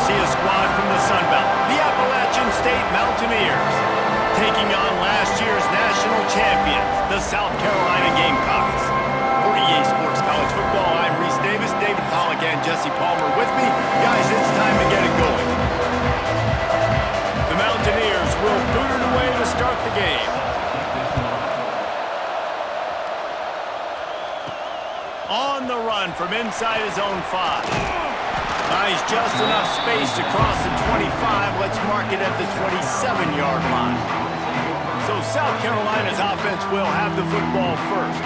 see a squad from the Sun Belt, the Appalachian State Mountaineers, taking on last year's national champions, the South Carolina Gamecocks. For EA Sports College Football, I'm Reese Davis, David Pollack, and Jesse Palmer with me. Guys, it's time to get it going. The Mountaineers will boot it away to start the game. On the run from inside his own 5. Nice, just enough space to cross the 25. Let's mark it at the 27-yard line. So South Carolina's offense will have the football first.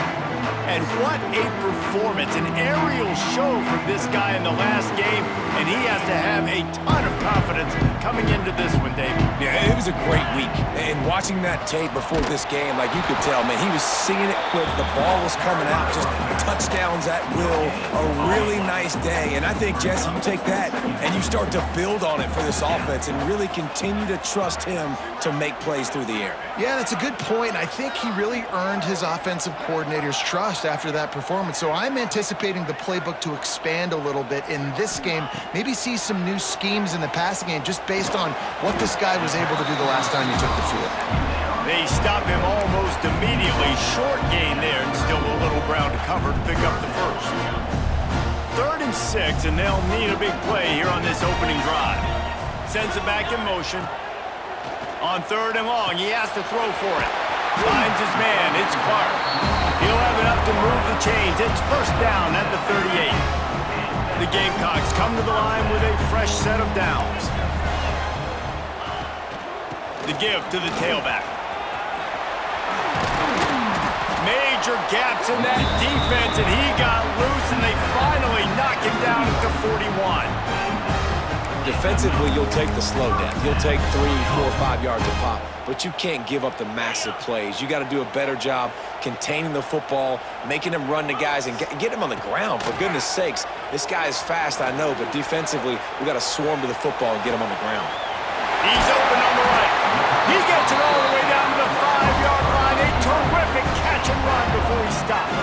And what a performance, an aerial show from this guy in the last game, and he has to have a ton of confidence coming into this one, David. Yeah, it was a great week. And watching that tape before this game, like you could tell, man, he was seeing it quick. The ball was coming out, just touchdowns at will. A really nice day. And I think, Jesse, you take that and you start to build on it for this offense and really continue to trust him to make plays through the air. Yeah, that's a good point. I think he really earned his offensive coordinator's trust after that performance. So I'm anticipating the playbook to expand a little bit in this game, maybe see some new schemes in the passing game just based on what this guy was able to do the last time he took the field. They stop him almost immediately. Short gain there and still a little ground to cover to pick up the first. 3rd and 6, and they'll need a big play here on this opening drive. Sends it back in motion. On 3rd and long, he has to throw for it. Finds his man, it's Clark. He'll have enough to move the chains. It's first down at the 38. The Gamecocks come to the line with a fresh set of downs. The give to the tailback. Major gaps in that defense, and he got loose, and they finally knock him down at the 41. Defensively, you'll take the slow down. You'll take 3, 4, 5 yards a pop, but you can't give up the massive plays. You got to do a better job containing the football, making him run the guys, and get him on the ground. For goodness sakes, this guy is fast, I know, but defensively, we got to swarm to the football and get him on the ground. He's open on the right. He gets it all the way down to the 5-yard line. A terrific catch and run before he stopped.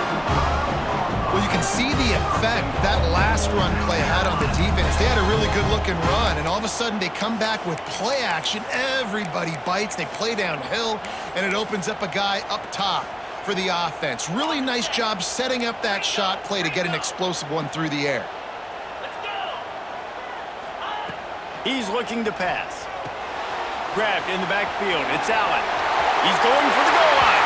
Well, you can see the effect that last run play had on the defense. They had a really good-looking run, and all of a sudden they come back with play action. Everybody bites. They play downhill, and it opens up a guy up top for the offense. Really nice job setting up that shot play to get an explosive one through the air. He's looking to pass. Grabbed in the backfield. It's Allen. He's going for the goal line.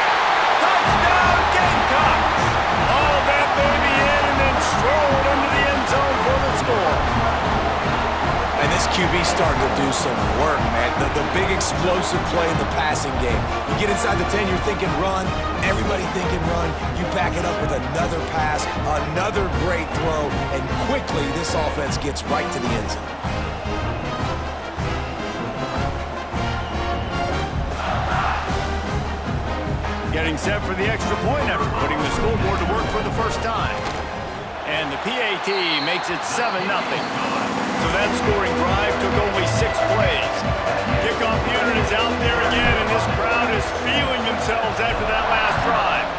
Touchdown, Gamecocks! All that baby in and then strolled into the end zone for the score. And this QB starting to do some work, man. The big explosive play in the passing game. You get inside the 10, you're thinking run. Everybody thinking run. You back it up with another pass, another great throw, and quickly this offense gets right to the end zone. Getting set for the extra point after putting the scoreboard to work for the first time. And the PAT makes it 7-0. So that scoring drive took only 6 plays. Kickoff unit is out there again, and this crowd is feeling themselves after that last drive.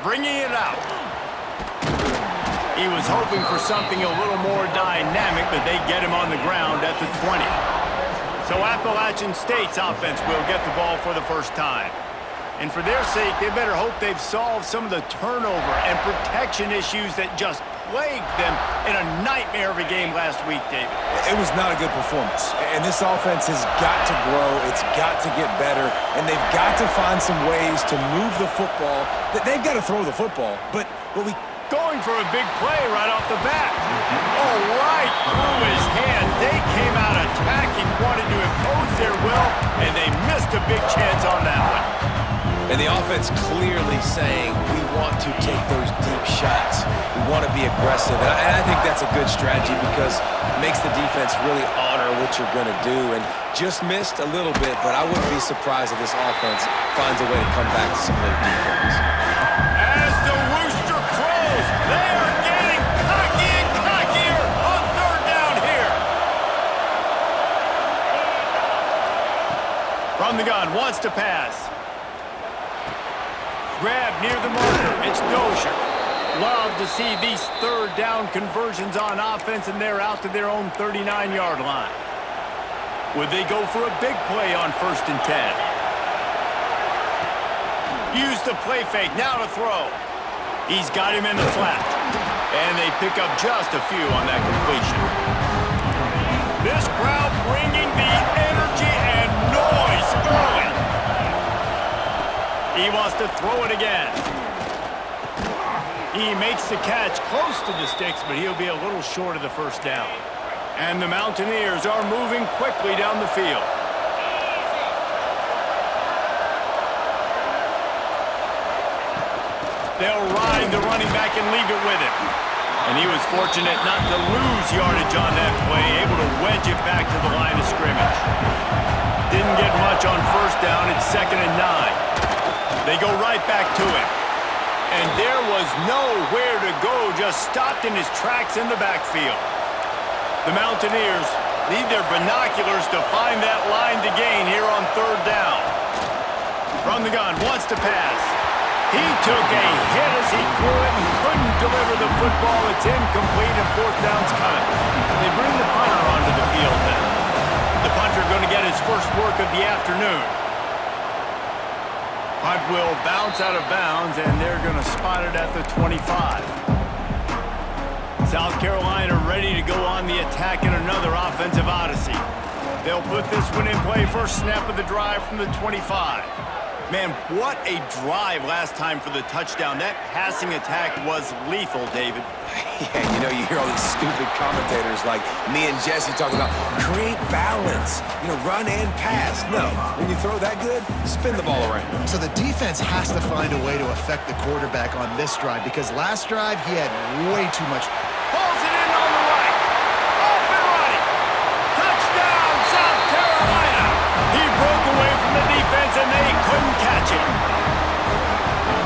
Bringing it out. He was hoping for something a little more dynamic, but they get him on the ground at the 20. So Appalachian State's offense will get the ball for the first time. And for their sake, they better hope they've solved some of the turnover and protection issues that just plagued them in a nightmare of a game last week, David. It was not a good performance. And this offense has got to grow. It's got to get better. And they've got to find some ways to move the football. They've got to throw the football. But we... Going for a big play right off the bat. Oh, right through his hand. They came out attacking, wanted to impose their will, and they missed a big chance on that one. And the offense clearly saying, we want to take those deep shots. We want to be aggressive. And I think that's a good strategy because it makes the defense really honor what you're going to do. And just missed a little bit, but I wouldn't be surprised if this offense finds a way to come back to some of those deep ones. As the rooster crows, they are getting cocky and cockier on 3rd down here. From the gun, wants to pass. Grab near the marker. It's Dozier. Love to see these third down conversions on offense, and they're out to their own 39-yard line. Would they go for a big play on 1st and 10? Use the play fake, now to throw. He's got him in the flat. And they pick up just a few on that completion. This crowd bringing the energy and noise early. He wants to throw it again. He makes the catch close to the sticks, but he'll be a little short of the 1st down. And the Mountaineers are moving quickly down the field. They'll ride the running back and leave it with him. And he was fortunate not to lose yardage on that play, able to wedge it back to the line of scrimmage. Didn't get much on 1st down. It's 2nd and 9. They go right back to him. And there was nowhere to go, just stopped in his tracks in the backfield. The Mountaineers need their binoculars to find that line to gain here on 3rd down. From the gun, wants to pass. He took a hit as he threw it and couldn't deliver the football. It's incomplete and 4th down's coming. They bring the punter onto the field then. The punter going to get his first work of the afternoon. Punt will bounce out of bounds, and they're going to spot it at the 25. South Carolina ready to go on the attack in another offensive odyssey. They'll put this one in play, first snap of the drive from the 25. Man, what a drive last time for the touchdown. That passing attack was lethal, David. Yeah, you hear all these stupid commentators like me and Jesse talking about create balance, run and pass. No, when you throw that good, spin the ball around. So the defense has to find a way to affect the quarterback on this drive because last drive he had way too much. Pulls it in on the right. Off and running. Touchdown, South Carolina. He broke away from the defense and they couldn't catch him.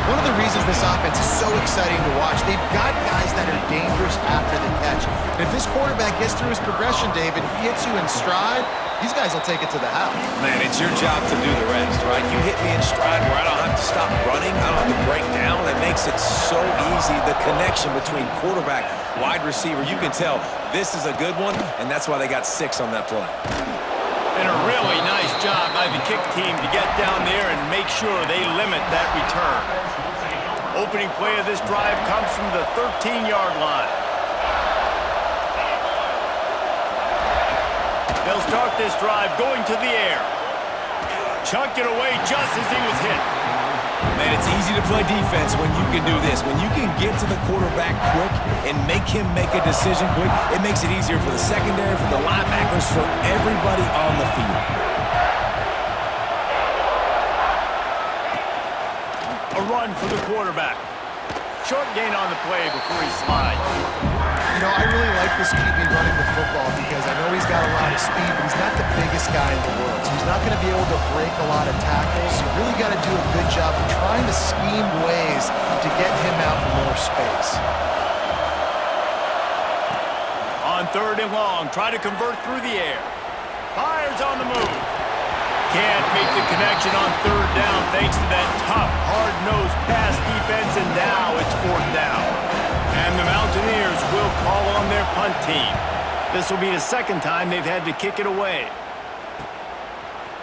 One of the reasons this offense is so exciting to watch, they've got guys that are dangerous after the catch. And if this quarterback gets through his progression, David, he hits you in stride, these guys will take it to the house. Man, it's your job to do the rest, right? You hit me in stride where I don't have to stop running, I don't have to break down. That makes it so easy. The connection between quarterback, wide receiver, you can tell this is a good one, and that's why they got 6 on that play. And a really nice job by the kick team to get down there and make sure they limit that return. Opening play of this drive comes from the 13-yard line. They'll start this drive going to the air. Chucked it away just as he was hit. Man, it's easy to play defense when you can do this. When you can get to the quarterback quick and make him make a decision quick, it makes it easier for the secondary, for the linebackers, for everybody on the field. A run for the quarterback. Short gain on the play before he slides. I really like this QB running the football because I know he's got a lot of speed, but he's not the biggest guy in the world. So he's not going to be able to break a lot of tackles. You really got to do a good job of trying to scheme ways to get him out in more space. On 3rd and long, try to convert through the air. Fires on the move. Can't make the connection on 3rd down thanks to that tough, hard-nosed pass defense, and now it's 4th down. And the Mountaineers will call on their punt team. This will be the 2nd time they've had to kick it away.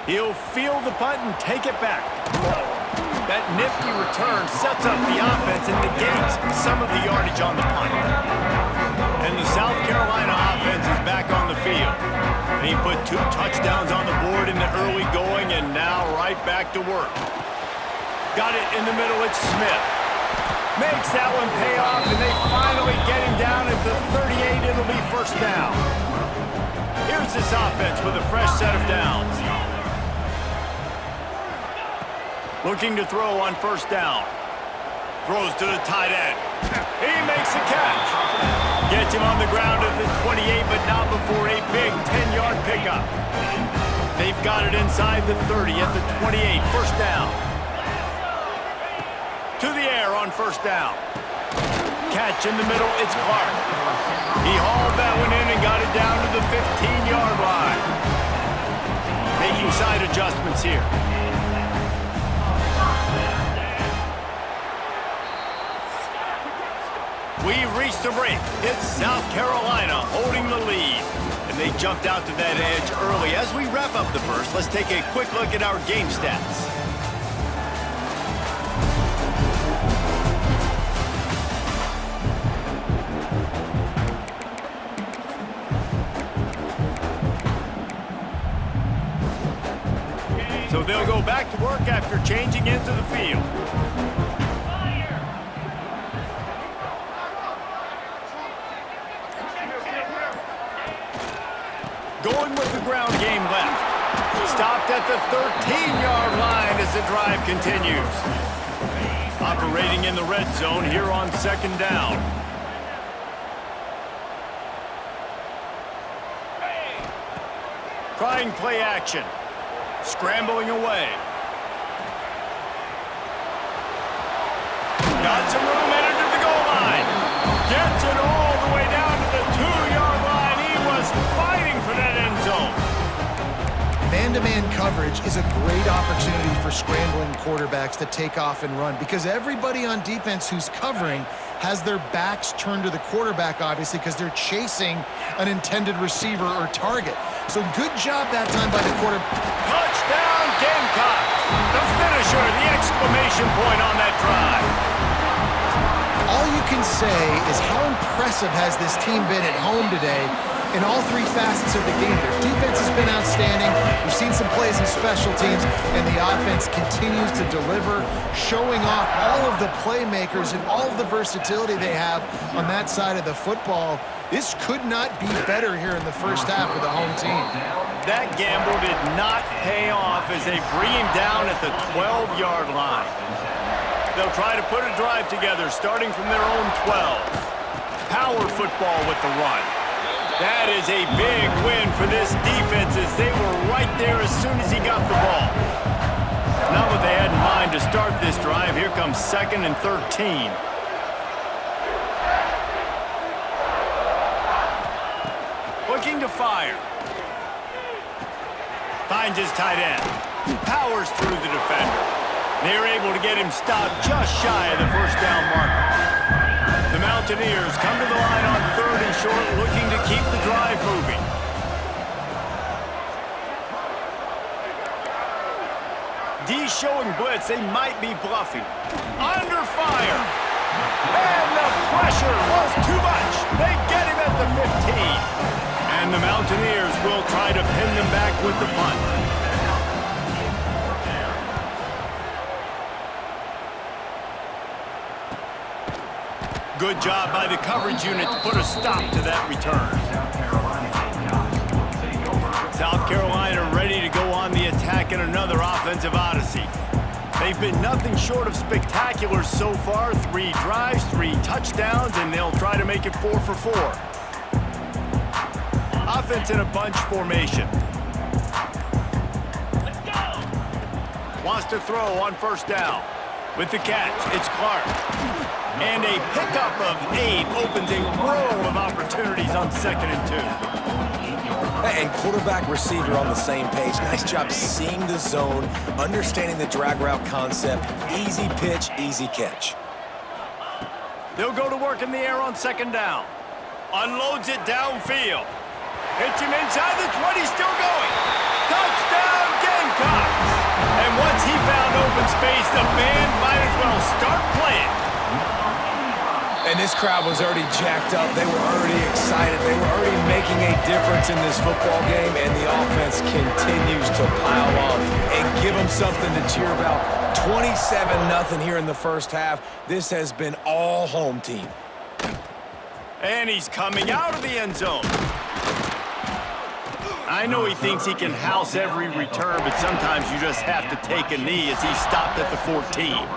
He'll field the punt and take it back. That nifty return sets up the offense and negates some of the yardage on the punt. And the South Carolina offense is back on the field. And he put 2 touchdowns on the board in the early going and now right back to work. Got it in the middle, it's Smith. Makes that one pay off, and they finally get him down at the 38. It'll be 1st down. Here's this offense with a fresh set of downs. Looking to throw on 1st down. Throws to the tight end. He makes the catch. Gets him on the ground at the 28, but not before a big 10-yard pickup. They've got it inside the 30 at the 28. 1st down. To the air on 1st down. Catch in the middle, it's Clark. He hauled that one in and got it down to the 15-yard line. Making side adjustments here. We've reached the break. It's South Carolina holding the lead. And they jumped out to that edge early. As we wrap up the first, let's take a quick look at our game stats. So they'll go back to work after changing into the field. Going with the ground game left. Stopped at the 13-yard line as the drive continues. Operating in the red zone here on second down. Trying play action. Scrambling away. Got some room headed to the goal line. Gets it all the way down to the 2-yard line. He was fighting for that end zone. Man-to-man coverage is a great opportunity for scrambling quarterbacks to take off and run because everybody on defense who's covering has their backs turned to the quarterback, obviously, because they're chasing an intended receiver or target. So good job that time by the quarterback. Touchdown, Gamecocks! The finisher, the exclamation point on that drive. All you can say is how impressive has this team been at home today in all three facets of the game. Their defense has been outstanding. We've seen some plays in special teams, and the offense continues to deliver, showing off all of the playmakers and all of the versatility they have on that side of the football. This could not be better here in the first half with the home team. That gamble did not pay off as they bring him down at the 12-yard line. They'll try to put a drive together starting from their own 12. Power football with the run. That is a big win for this defense as they were right there as soon as he got the ball. Not what they had in mind to start this drive. Here comes 2nd and 13. Looking to fire. Finds his tight end. Powers through the defender. They're able to get him stopped just shy of the first down marker. The Mountaineers come to the line on 3rd and short, looking to keep the drive moving. D showing blitz. They might be bluffing. Under fire. And the pressure was too much. They get him at the 15. And the Mountaineers will try to pin them back with the punt. Good job by the coverage unit to put a stop to that return. South Carolina ready to go on the attack in another offensive odyssey. They've been nothing short of spectacular so far. 3 drives, 3 touchdowns, and they'll try to make it 4 for 4. Offense in a bunch formation. Let's go. Wants to throw on first down. With the catch, it's Clark. And a pickup of 8 opens a row of opportunities on 2nd and 2. And quarterback receiver on the same page. Nice job seeing the zone, understanding the drag route concept. Easy pitch, easy catch. They'll go to work in the air on 2nd down. Unloads it downfield. Hits him inside the 20, still going. Touchdown, Gamecocks! And once he found open space, the band might as well start playing. And this crowd was already jacked up. They were already excited. They were already making a difference in this football game, and the offense continues to pile on and give them something to cheer about. 27-0 here in the first half. This has been all home team. And he's coming out of the end zone. I know he thinks he can house every return, but sometimes you just have to take a knee as he stopped at the 14.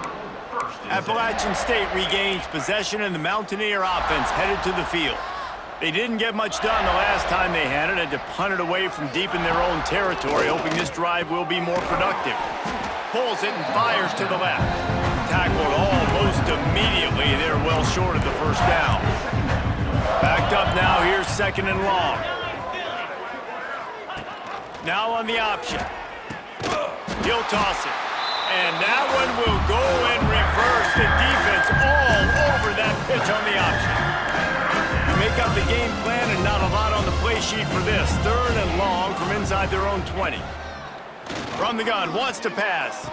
Appalachian State regains possession, and the Mountaineer offense headed to the field. They didn't get much done the last time they had it, had to punt it away from deep in their own territory, hoping this drive will be more productive. Pulls it and fires to the left. Tackled almost immediately. They're well short of the first down. Backed up now, here's 2nd and long. Now on the option. He'll toss it. And that one will go in reverse. The defense all over that pitch on the option. the game plan and not a lot on the play sheet for this. 3rd and long from inside their own 20. From the gun, wants to pass.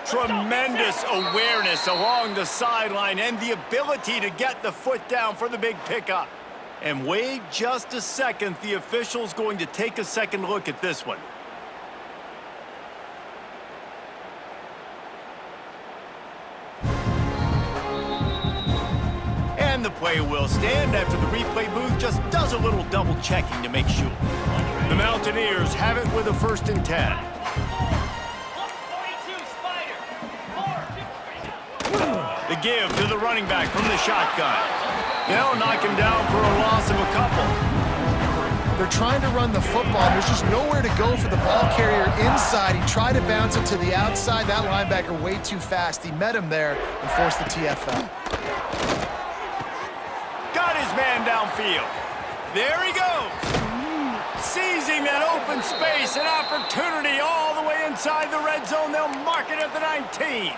Tremendous awareness along the sideline and the ability to get the foot down for the big pickup. And wait just a second, the official's going to take a second look at this one. And the play will stand after the replay booth just does a little double checking to make sure. The Mountaineers have it with a 1st and 10. The give to the running back from the shotgun. They'll knock him down for a loss of a couple. They're trying to run the football. There's just nowhere to go for the ball carrier inside. He tried to bounce it to the outside. That linebacker way too fast. He met him there and forced the TFL. Got his man downfield. There he goes. Seizing that open space, an opportunity all the way inside the red zone. They'll mark it at the 19.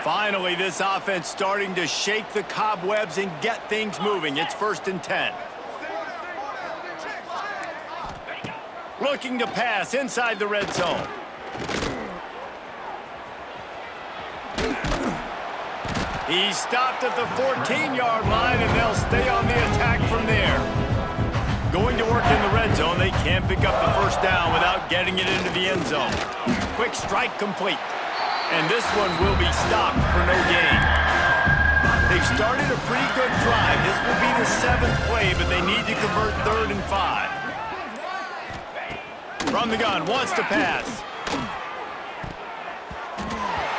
Finally, this offense starting to shake the cobwebs and get things moving. It's 1st and 10. Looking to pass inside the red zone. He's stopped at the 14-yard line, and they'll stay on the attack from there. Going to work in the red zone, they can't pick up the 1st down without getting it into the end zone. Quick strike complete. And this one will be stopped for no gain. They've started a pretty good drive. This will be the 7th play, but they need to convert 3rd and 5. From the gun, wants to pass.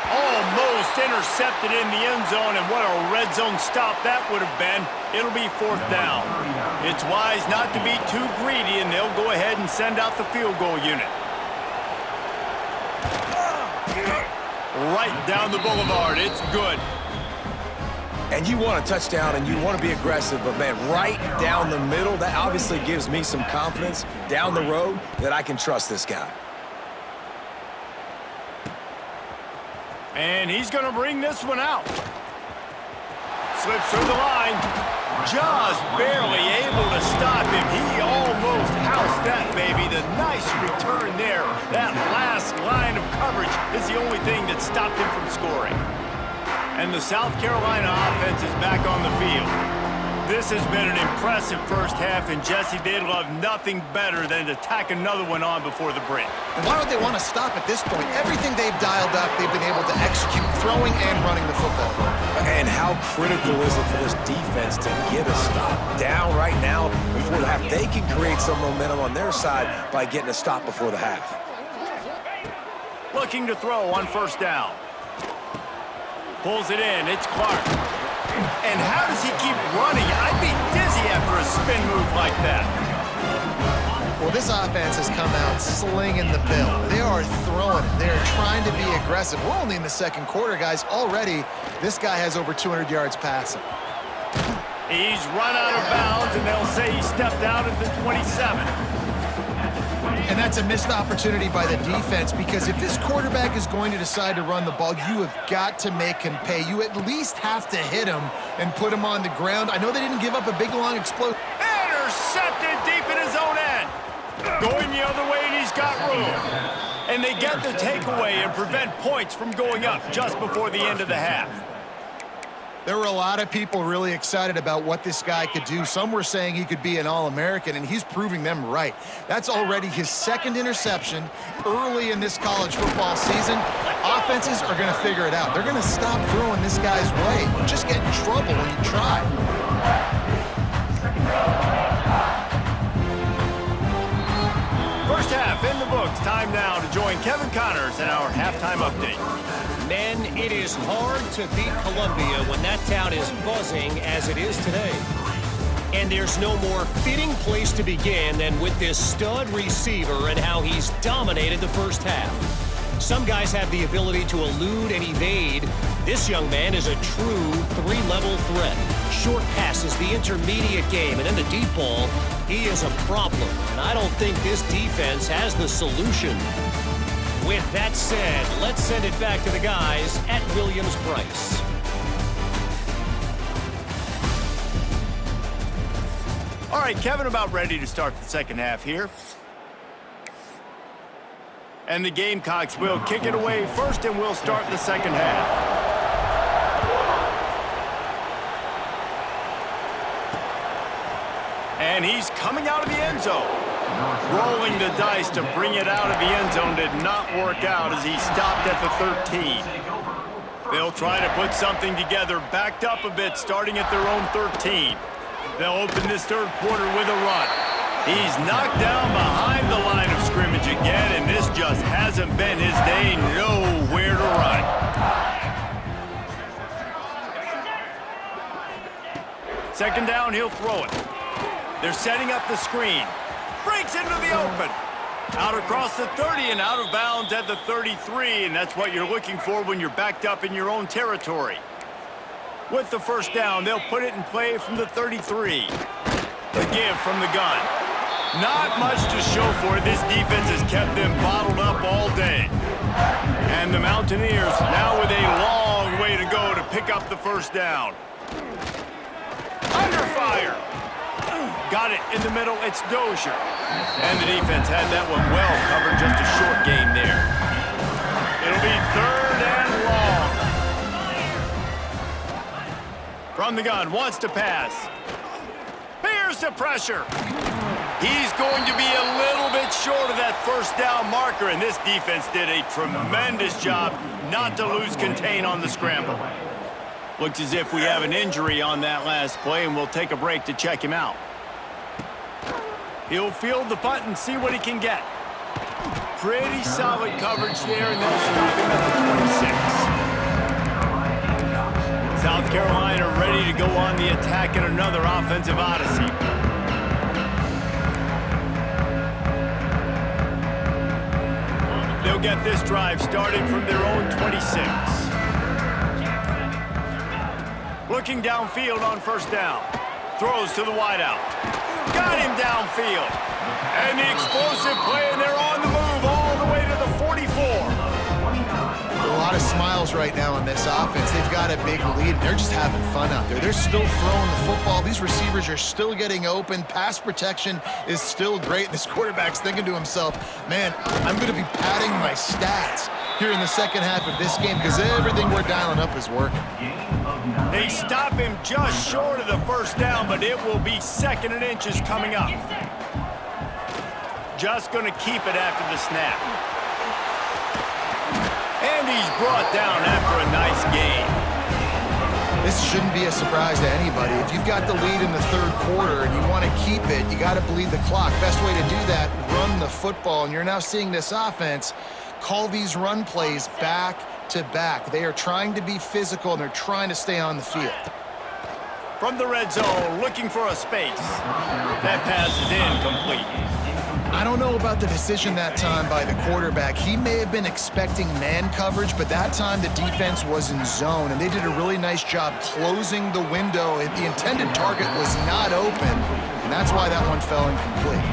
Almost intercepted in the end zone, and what a red zone stop that would have been. It'll be 4th down. It's wise not to be too greedy, and they'll go ahead and send out the field goal unit. Right down the boulevard. It's good. And you want a touchdown and you want to be aggressive, but man, right down the middle, that obviously gives me some confidence down the road that I can trust this guy. And he's going to bring this one out. Slips through the line. Just barely able to stop him. He almost housed that baby. The nice return there. That last line of coverage is the only thing that stopped him from scoring. And the South Carolina offense is back on the field. This has been an impressive first half, and Jesse, they'd love nothing better than to tack another one on before the break. And why would they want to stop at this point? Everything they've dialed up, they've been able to execute, throwing and running the football. And how critical is it for this defense to get a stop down right now before the half? They can create some momentum on their side by getting a stop before the half. Looking to throw on 1st down. Pulls it in. It's Clark. And how does he keep running? I'd be dizzy after a spin move like that. Well, this offense has come out slinging the bill. They are throwing it. They are trying to be aggressive. We're only in the 2nd quarter, guys. Already, this guy has over 200 yards passing. He's run out of bounds, and they'll say he stepped out at the 27. And that's a missed opportunity by the defense, because if this quarterback is going to decide to run the ball, you have got to make him pay. You at least have to hit him and put him on the ground. I know they didn't give up a big, long explosion. Intercepted deep in his own end. Going the other way, and he's got room. And they get the takeaway and prevent points from going up just before the end of the half. There were a lot of people really excited about what this guy could do. Some were saying he could be an All-American, and he's proving them right. That's already his 2nd interception early in this college football season. Offenses are going to figure it out. They're going to stop throwing this guy's way. You just get in trouble when you try. First half in the books. Time now to join Kevin Connors in our halftime update. Men, it is hard to beat Columbia when that town is buzzing as it is today. And there's no more fitting place to begin than with this stud receiver and how he's dominated the first half. Some guys have the ability to elude and evade. This young man is a true 3-level threat. Short passes, the intermediate game, and then the deep ball. He is a problem, and I don't think this defense has the solution. With that said, let's send it back to the guys at Williams-Brice. All right, Kevin, about ready to start the second half here. And the Gamecocks will kick it away first, and we'll start the second half. And he's coming out of the end zone. Rolling the dice to bring it out of the end zone did not work out as he stopped at the 13. They'll try to put something together, backed up a bit, starting at their own 13. They'll open this third quarter with a run. He's knocked down behind the line of scrimmage again, and this just hasn't been his day. Nowhere to run. Second down, he'll throw it. They're setting up the screen. Breaks into the open. Out across the 30 and out of bounds at the 33, and that's what you're looking for when you're backed up in your own territory. With the first down, they'll put it in play from the 33. The give from the gun. Not much to show for it. This defense has kept them bottled up all day. And the Mountaineers now with a long way to go to pick up the first down. Under fire. Got it in the middle. It's Dozier. And the defense had that one well covered. Just a short game there. It'll be third and long. From the gun, wants to pass. Here's the pressure. He's going to be a little bit short of that first down marker, and this defense did a tremendous job not to lose contain on the scramble. Looks as if we have an injury on that last play, and we'll take a break to check him out. He'll field the punt and see what he can get. Pretty solid coverage there, and they'll stop him at the 26. South Carolina ready to go on the attack in another offensive odyssey. They'll get this drive started from their own 26. Looking downfield on first down. Throws to the wideout. Got him downfield. And the explosive play, and they're on the move all the way to the 44. A lot of smiles right now in this offense. They've got a big lead. They're just having fun out there. They're still throwing the football. These receivers are still getting open. Pass protection is still great. This quarterback's thinking to himself, man, I'm going to be padding my stats here in the second half of this game because everything we're dialing up is working. They stop him just short of the first down, but it will be second and inches coming up. Just going to keep it after the snap. And he's brought down after a nice gain. This shouldn't be a surprise to anybody. If you've got the lead in the third quarter and you want to keep it, you got to bleed the clock. Best way to do that, run the football. And you're now seeing this offense call these run plays back to back. They are trying to be physical, and they're trying to stay on the field. From the red zone, looking for a space. That pass is incomplete. I don't know about the decision that time by the quarterback. He may have been expecting man coverage, but that time the defense was in zone, and they did a really nice job closing the window. The intended target was not open, and that's why that one fell incomplete.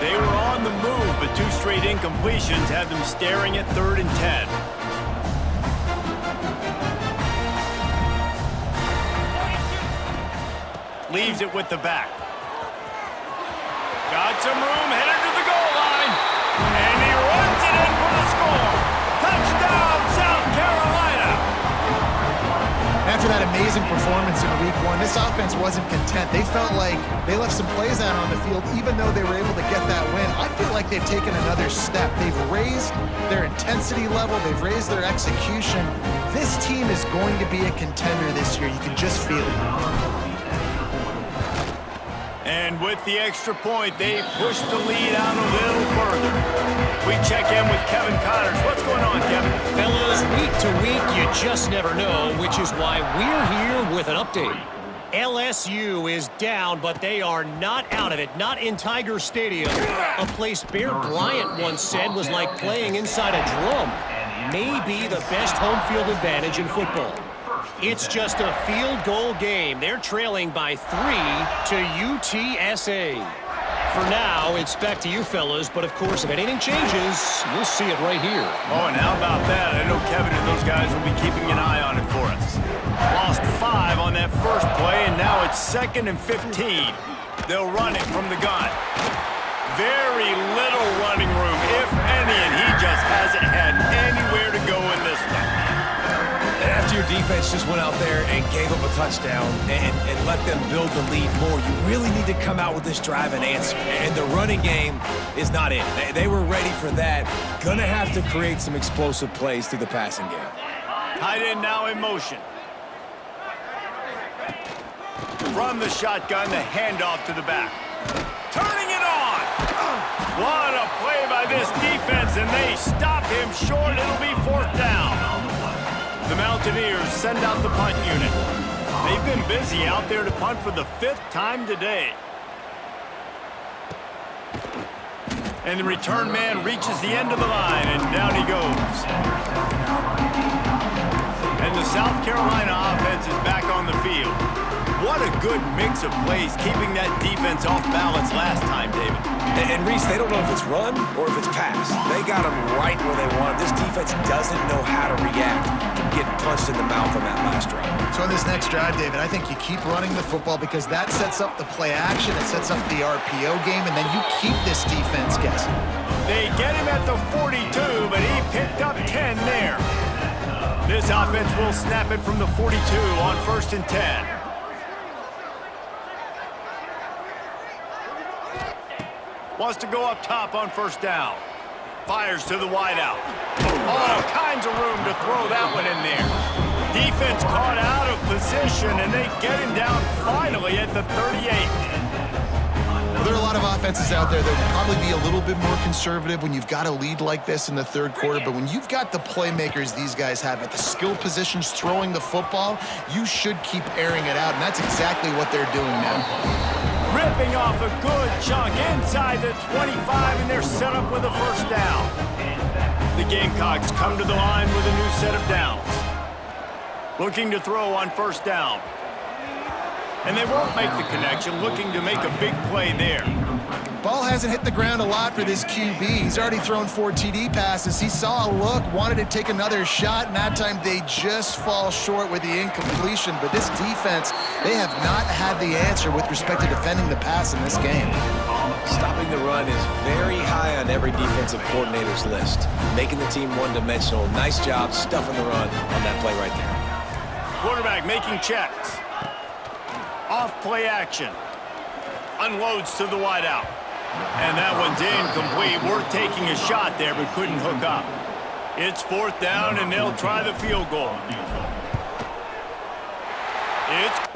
They were on the move, but two straight incompletions had them staring at 3rd and 10. Leaves it with the back. Got some room, headed to the goal line. And he runs it in for the score. Touchdown, South Carolina. After that amazing performance in Week 1, this offense wasn't content. They felt like they left some plays out on the field, even though they were able to get that win. I feel like they've taken another step. They've raised their intensity level. They've raised their execution. This team is going to be a contender this year. You can just feel it. And with the extra point, they push the lead out a little further. We check in with Kevin Connors. What's going on, Kevin? Fellas, week to week, you just never know, which is why we're here with an update. LSU is down, but they are not out of it, not in Tiger Stadium. A place Bear Bryant once said was like playing inside a drum. Maybe the best home field advantage in football. It's just a field goal game. They're trailing by 3 to UTSA. For now, it's back to you fellas, but of course, if anything changes, you'll see it right here. Oh, and how about that? I know Kevin and those guys will be keeping an eye on it for us. Lost 5 on that first play, and now it's 2nd and 15. They'll run it from the gun. Very little running room, if any, and he just hasn't had anywhere to go in this one. After your defense just went out there and gave up a touchdown and let them build the lead more, you really need to come out with this drive and answer. And the running game is not it. They were ready for that. Gonna have to create some explosive plays through the passing game. Tight end now in motion. From the shotgun, the handoff to the back. Turning it on! What a play by this defense, and they stop him short. It'll be 4th down. The Mountaineers send out the punt unit. They've been busy out there to punt for the 5th time today. And the return man reaches the end of the line, and down he goes. And the South Carolina offense is back on the field. What a good mix of plays, keeping that defense off balance last time, David. And Reese, they don't know if it's run or if it's pass. They got them right where they want them. This defense doesn't know how to react to getting punched in the mouth on that last drive. So on this next drive, David, I think you keep running the football because that sets up the play action, it sets up the RPO game, and then you keep this defense guessing. They get him at the 42, but he picked up 10 there. This offense will snap it from the 42 on 1st and 10. Wants to go up top on 1st down. Fires to the wideout. All kinds of room to throw that one in there. Defense caught out of position, and they get him down finally at the 38. Well, there are a lot of offenses out there that will probably be a little bit more conservative when you've got a lead like this in the 3rd quarter, but when you've got the playmakers these guys have at the skill positions throwing the football, you should keep airing it out, and that's exactly what they're doing now. Ripping off a good chunk inside the 25, and they're set up with a 1st down. The Gamecocks come to the line with a new set of downs. Looking to throw on 1st down. And they won't make the connection, looking to make a big play there. Ball hasn't hit the ground a lot for this QB. He's already thrown 4 TD passes. He saw a look, wanted to take another shot, and that time they just fall short with the incompletion. But this defense, they have not had the answer with respect to defending the pass in this game. Stopping the run is very high on every defensive coordinator's list. Making the team one-dimensional. Nice job stuffing the run on that play right there. Quarterback making checks. Off play action. Unloads to the wideout. And that one's incomplete. We're taking a shot there, but couldn't hook up. It's 4th down, and they'll try the field goal. It's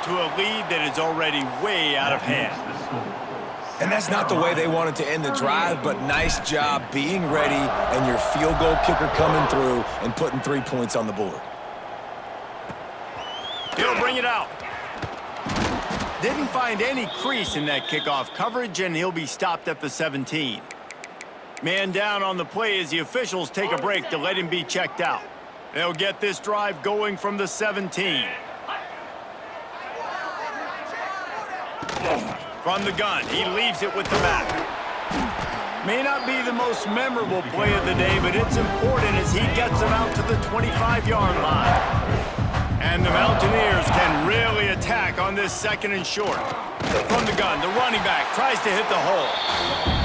out to a lead that is already way out of hand. And that's not the way they wanted to end the drive, but nice job being ready and your field goal kicker coming through and putting 3 points on the board. He'll bring it out. Didn't find any crease in that kickoff coverage, and he'll be stopped at the 17. Man down on the play as the officials take a break to let him be checked out. They'll get this drive going from the 17. From the gun, he leaves it with the back. May not be the most memorable play of the day, but it's important as he gets them out to the 25-yard line. And the Mountaineers can really attack on this 2nd and short. From the gun, the running back tries to hit the hole.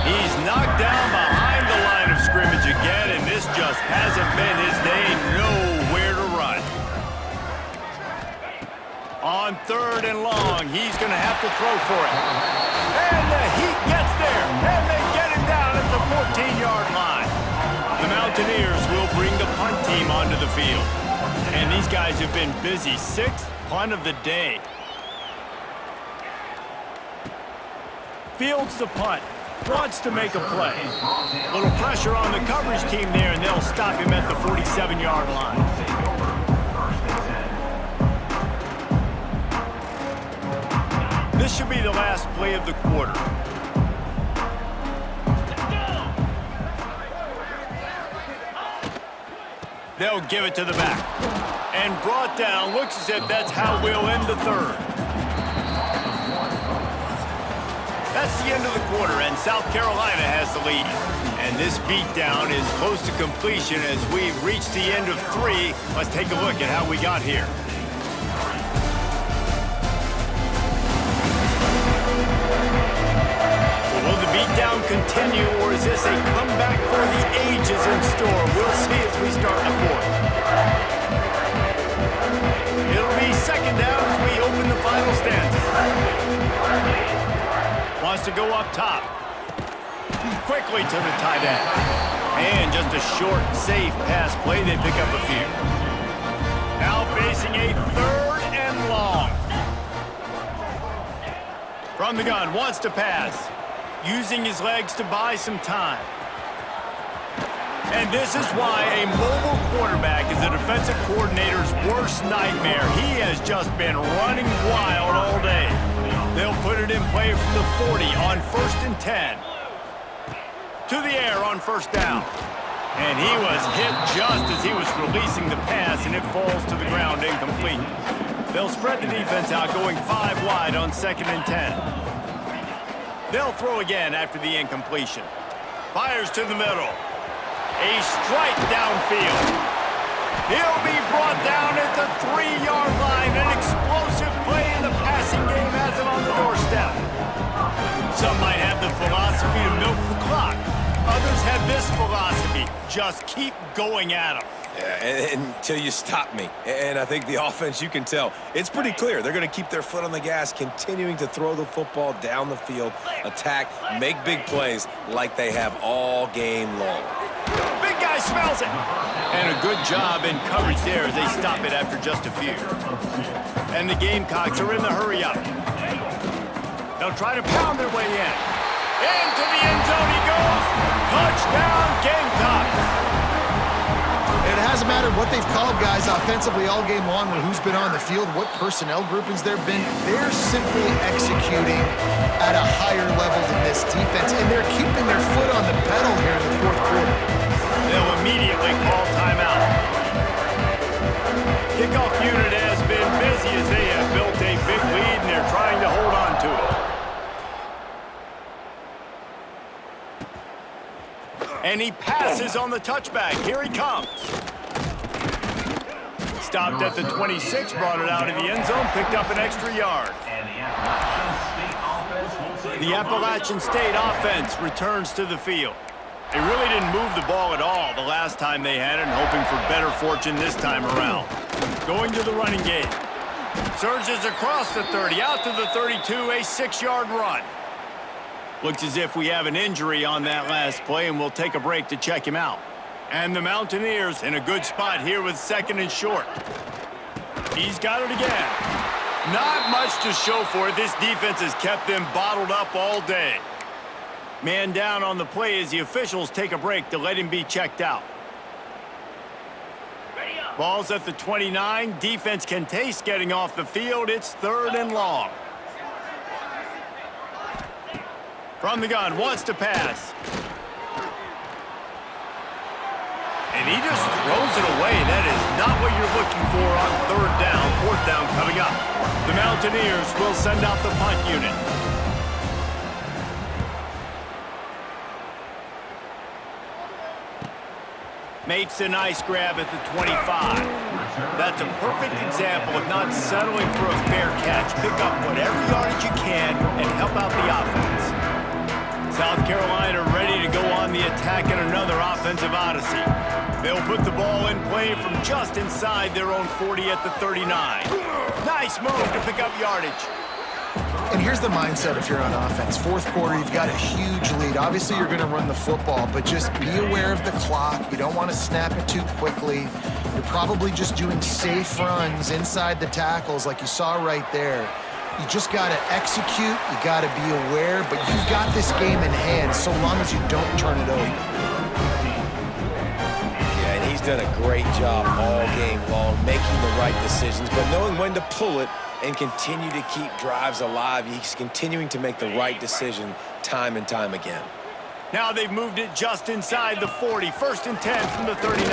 He's knocked down behind the line of scrimmage again, and this just hasn't been his day. Nowhere to run. On 3rd and long, he's going to have to throw for it. And the Heat gets there, and they get him down at the 14-yard line. The Mountaineers will bring the punt team onto the field. And these guys have been busy. 6th punt of the day. Fields the punt. Wants to make a play. A little pressure on the coverage team there, and they'll stop him at the 47-yard line. This should be the last play of the quarter. They'll give it to the back. And brought down. Looks as if that's how we'll end the 3rd. That's the end of the quarter, and South Carolina has the lead. And this beatdown is close to completion as we've reached the end of 3. Let's take a look at how we got here. Will the beatdown continue, or is this a comeback for the ages in store? We'll see as we start the 4th. It'll be 2nd down as we open the final stanza. Wants to go up top. Quickly to the tight end. And just a short, safe pass play. They pick up a few. Now facing a 3rd and long. From the gun, wants to pass. Using his legs to buy some time. And this is why a mobile quarterback is a defensive coordinator's worst nightmare. He has just been running wild all day. They'll put it in play from the 40 on 1st and 10. To the air on 1st down. And he was hit just as he was releasing the pass, and it falls to the ground incomplete. They'll spread the defense out, going 5 wide on 2nd and 10. They'll throw again after the incompletion. Fires to the middle. A strike downfield. He'll be brought down at the 3-yard line. An explosive play in the passing game has him on the doorstep. Some might have the philosophy to milk the clock. Others have this philosophy. Just keep going at them. Yeah, until you stop me. And I think the offense, you can tell, it's pretty clear. They're going to keep their foot on the gas, continuing to throw the football down the field, attack, make big plays like they have all game long. Big guy smells it. And a good job in coverage there as they stop it after just a few. And the Gamecocks are in the hurry-up. They'll try to pound their way in. Into the end zone he goes. Touchdown, Gamecocks. It hasn't mattered what they've called guys offensively all game long or who's been on the field, what personnel groupings there have been. They're simply executing at a higher level than this defense, and they're keeping their foot on the pedal here in the 4th quarter. They'll immediately call timeout. Kickoff unit has been busy as they have built a big lead, and they're trying to hold on to it. And he passes on the touchback. Here he comes. Stopped at the 26, brought it out of the end zone, picked up an extra yard. The Appalachian State offense returns to the field. They really didn't move the ball at all the last time they had it, and hoping for better fortune this time around. Going to the running game. Surges across the 30, out to the 32, a 6-yard run. Looks as if we have an injury on that last play, and we'll take a break to check him out. And the Mountaineers in a good spot here with 2nd and short. He's got it again. Not much to show for it. This defense has kept them bottled up all day. Man down on the play as the officials take a break to let him be checked out. Ball's at the 29. Defense can taste getting off the field. It's 3rd and long. From the gun, wants to pass. And he just throws it away. That is not what you're looking for on 3rd down. 4th down coming up. The Mountaineers will send out the punt unit. Makes a nice grab at the 25. That's a perfect example of not settling for a fair catch. Pick up whatever yardage you can and help out the offense. South Carolina ready to go on the attack in another offensive odyssey. They'll put the ball in play from just inside their own 40 at the 39. Nice move to pick up yardage. And here's the mindset if you're on offense. 4th quarter, you've got a huge lead. Obviously, you're going to run the football, but just be aware of the clock. You don't want to snap it too quickly. You're probably just doing safe runs inside the tackles like you saw right there. You just got to execute. You got to be aware, but you've got this game in hand so long as you don't turn it over. Yeah, and he's done a great job all game long, making the right decisions, but knowing when to pull it and continue to keep drives alive. He's continuing to make the right decision time and time again. Now they've moved it just inside the 40. 1st and 10 from the 39.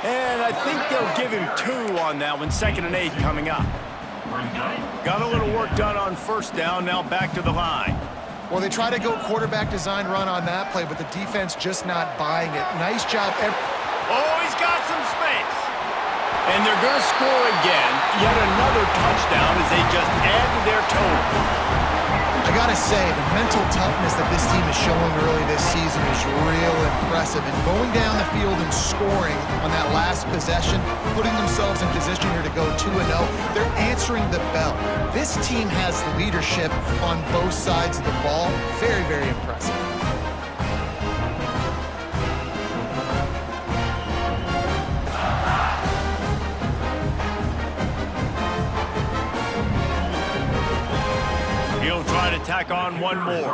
And I think they'll give him 2 on that one. 2nd and 8 coming up. Got a little work done on 1st down. Now back to the line. Well, they try to go quarterback design run on that play, but the defense just not buying it. Nice job. Oh, he's got some space. And they're going to score again. Yet another touchdown as they just add to their total. I got to say, the mental toughness that this team is showing early this season is real impressive. And going down the field and scoring on that last possession, putting themselves in position here to go 2-0, they're answering the bell. This team has leadership on both sides of the ball. Very, very impressive. Tack on one more.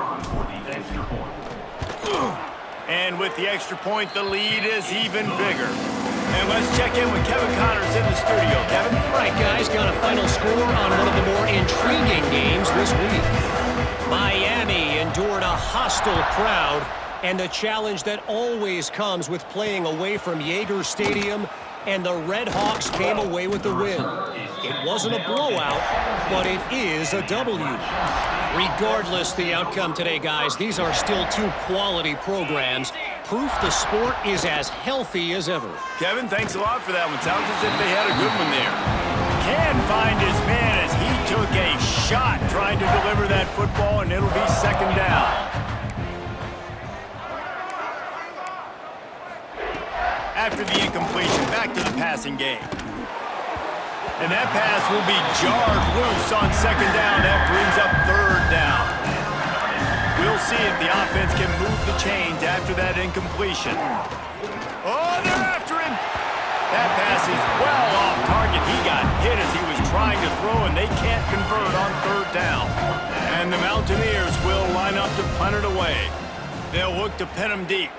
And with the extra point, the lead is even bigger. And let's check in with Kevin Connors in the studio. Kevin? Right, guys, got a final score on one of the more intriguing games this week. Miami endured a hostile crowd and the challenge that always comes with playing away from Yager Stadium, and the Red Hawks came away with the win. It wasn't a blowout, but it is a W. Regardless the outcome today, guys, these are still 2 quality programs. Proof the sport is as healthy as ever. Kevin, thanks a lot for that one. Sounds as if they had a good one there. Can find his man as he took a shot trying to deliver that football, and it'll be 2nd down. After the incompletion, back to the passing game. And that pass will be jarred loose on 2nd down. That brings up 3rd down. We'll see if the offense can move the chains after that incompletion. Oh, they're after him. That pass is well off target. He got hit as he was trying to throw, and they can't convert on 3rd down. And the Mountaineers will line up to punt it away. They'll look to pin him deep.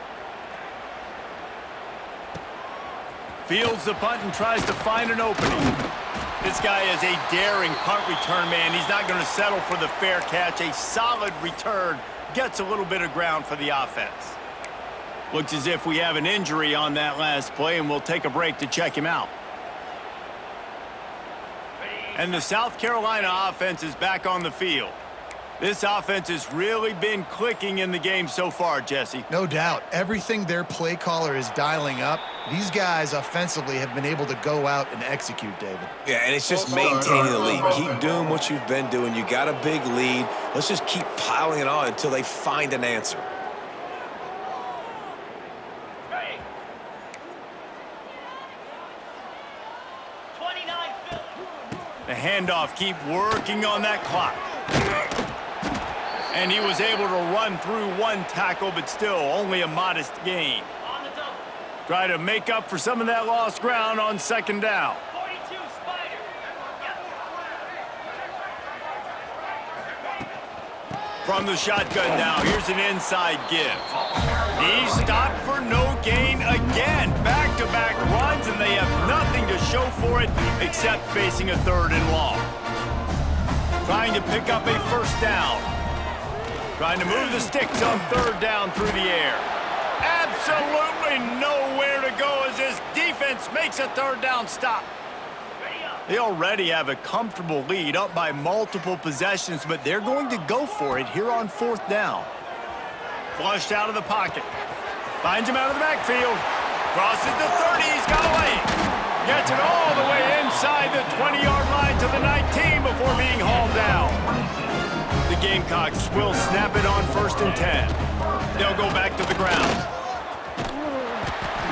Fields the punt and tries to find an opening. This guy is a daring punt return man. He's not going to settle for the fair catch. A solid return gets a little bit of ground for the offense. Looks as if we have an injury on that last play, and we'll take a break to check him out. And the South Carolina offense is back on the field. This offense has really been clicking in the game so far, Jesse. No doubt. Everything their play caller is dialing up, these guys offensively have been able to go out and execute, David. Yeah, and it's just maintaining the lead. Keep doing what you've been doing. You got a big lead. Let's just keep piling it on until they find an answer. The handoff, keep working on that clock. And he was able to run through 1 tackle, but still only a modest gain. Try to make up for some of that lost ground on 2nd down. From the shotgun now, here's an inside give. He's stopped for no gain again. Back-to-back runs, and they have nothing to show for it except facing a 3rd and long. Trying to pick up a first down. Trying to move the sticks on 3rd down through the air. Absolutely nowhere to go as this defense makes a 3rd down stop. They already have a comfortable lead, up by multiple possessions, but they're going to go for it here on 4th down. Flushed out of the pocket. Finds him out of the backfield. Crosses the 30. He's got away. Gets it all the way inside the 20-yard line to the 19 before being hauled down. The Gamecocks will snap it on 1st and 10. They'll go back to the ground.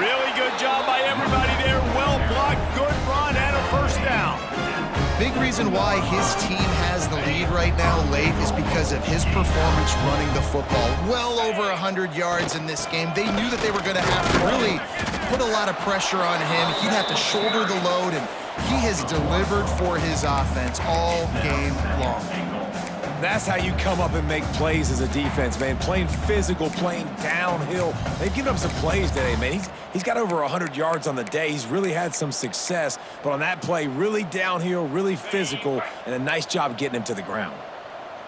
Really good job by everybody there. Well blocked, good run, and a first down. Big reason why his team has the lead right now late is because of his performance running the football. Well over 100 yards in this game. They knew that they were going to have to really put a lot of pressure on him. He'd have to shoulder the load, and he has delivered for his offense all game long. That's how you come up and make plays as a defense, man. Playing physical, playing downhill. They've given up some plays today, man. He's got over 100 yards on the day. He's really had some success. But on that play, really downhill, really physical, and a nice job getting him to the ground.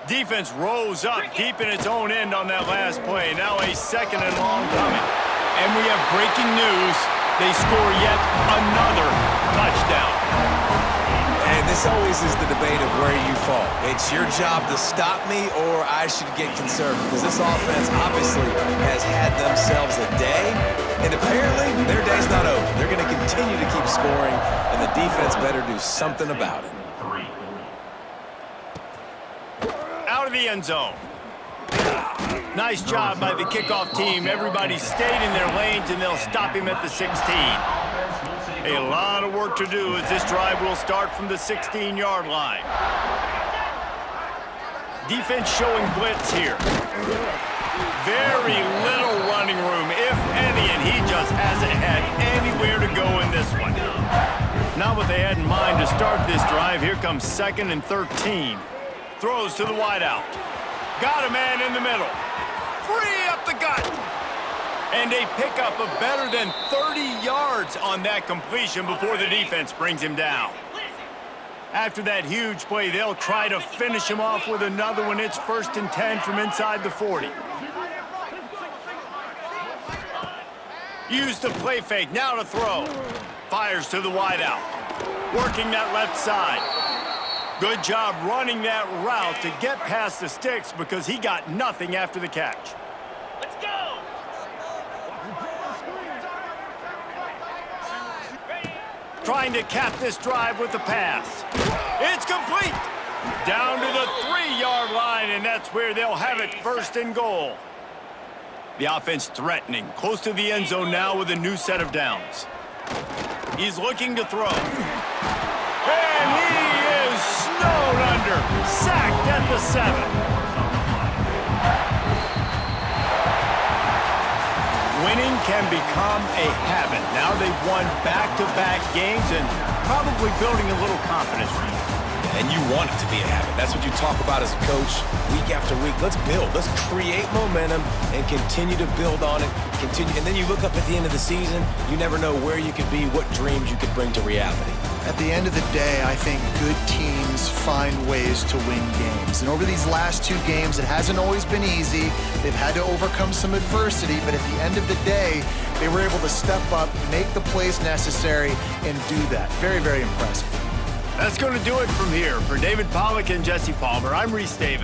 Defense rose up deep in its own end on that last play. Now a 2nd and long coming. And we have breaking news. They score yet another touchdown. And this always is the debate of where you fall. It's your job to stop me, or I should get conservative, because this offense obviously has had themselves a day, and apparently their day's not over. They're going to continue to keep scoring, and the defense better do something about it. Out of the end zone. Nice job by the kickoff team. Everybody stayed in their lanes, and they'll stop him at the 16. A lot of work to do as this drive will start from the 16-yard line. Defense showing blitz here. Very little running room, if any, and he just hasn't had anywhere to go in this one. Not what they had in mind to start this drive. Here comes 2nd and 13. Throws to the wideout. Got a man in the middle. Free up the gut. And a pickup of better than 30 yards on that completion before the defense brings him down. After that huge play, they'll try to finish him off with another one. It's 1st and 10 from inside the 40. Use the play fake, now to throw. Fires to the wideout. Working that left side. Good job running that route to get past the sticks because he got nothing after the catch. Let's go! Trying to cap this drive with the pass. It's complete! Down to the 3-yard line, and that's where they'll have it, 1st and goal. The offense threatening, close to the end zone now with a new set of downs. He's looking to throw. And he is snowed under, sacked at the 7. Winning can become a habit. Now they've won back-to-back games and probably building a little confidence. And you want it to be a habit. That's what you talk about as a coach week after week. Let's build. Let's create momentum and continue to build on it. And then you look up at the end of the season, you never know where you could be, what dreams you could bring to reality. At the end of the day, I think good teams find ways to win games. And over these last 2 games, it hasn't always been easy. They've had to overcome some adversity, but at the end of the day, they were able to step up, make the plays necessary, and do that. Very, very impressive. That's going to do it from here. For David Pollack and Jesse Palmer, I'm Reese Davis.